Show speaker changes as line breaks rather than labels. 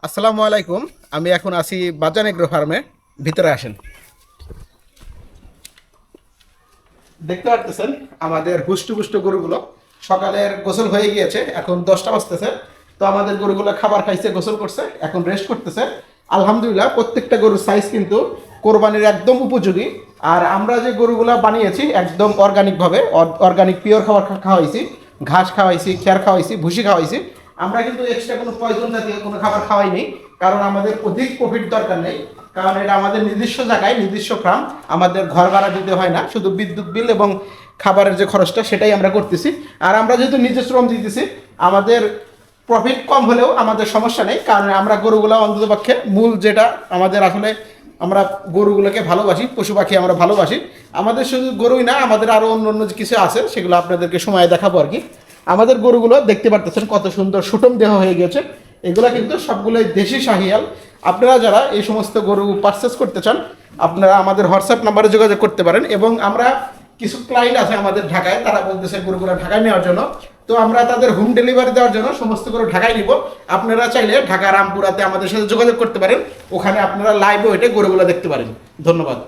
আসসালামু আলাইকুম। আমি এখন আছি বাজান এগ্রো ফার্মে। ভিতরে আসেন। দেখতে পারতেছেন আমাদের হুষ্ট পুষ্ট গরুগুলো সকালের গোসল হয়ে গিয়েছে, এখন 10টা বাজতেছে। তো আমাদের গরুগুলো খাবার খাইছে, গোসল করছে, এখন রেস্ট করতেছে। আলহামদুলিল্লাহ, প্রত্যেকটা গরুর সাইজ কিন্তু কোরবানির একদম উপযোগী। আর আমরা যে গরুগুলো বানিয়েছি একদম অর্গানিকভাবে, অর্গানিক পিওর খাবার খাওয়াইছি, ঘাস খাওয়াইছি, খেয়ার খাওয়াইছি, ভুসি খাওয়াইছি। আমরা কিন্তু এক্সট্রা কোনো পয়জন জাতীয় কোনো খাবার খাওয়াই নেই, কারণ আমাদের অধিক প্রফিট দরকার নেই। কারণ এটা আমাদের নিজস্ব জায়গায়, নিজস্ব ফার্ম, আমাদের ঘর ভাড়া দিতে হয় না, শুধু বিদ্যুৎ বিল এবং খাবারের যে খরচটা সেটাই আমরা করতেছি। আর আমরা যেহেতু নিজে শ্রম দিতেছি, আমাদের প্রফিট কম হলেও আমাদের সমস্যা নেই, কারণ আমরা গরুগুলো অন্ততপক্ষে মূল যেটা আমাদের আসলে, আমরা গরুগুলোকে ভালোবাসি, পশু পাখি আমরা ভালোবাসি। আমাদের শুধু গরুই না, আমাদের আরও অন্য অন্য কিছু আছে, সেগুলো আপনাদেরকে সময় দেখাবো আর কি। আমাদের গরুগুলো দেখতে পারতেছেন কত সুন্দর সুঠম দেহ হয়ে গেছে। এগুলো কিন্তু সবগুলোই দেশি শাহিয়াল। আপনারা যারা এই সমস্ত গরু পারচেস করতে চান, আপনারা আমাদের হোয়াটসঅ্যাপ নাম্বারে যোগাযোগ করতে পারেন। এবং আমরা কিছু ক্লায়েন্ট আছে আমাদের ঢাকায়, তারা বলতেছে গরুগুলো ঢাকায় নেওয়ার জন্য। তো আমরা তাদের হোম ডেলিভারি দেওয়ার জন্য সমস্ত গরু ঢাকায় নিব। আপনারা চাইলে ঢাকা রামপুরাতে আমাদের সাথে যোগাযোগ করতে পারেন, ওখানে আপনারা লাইভ ওয়েটে গরুগুলো দেখতে পারেন। ধন্যবাদ।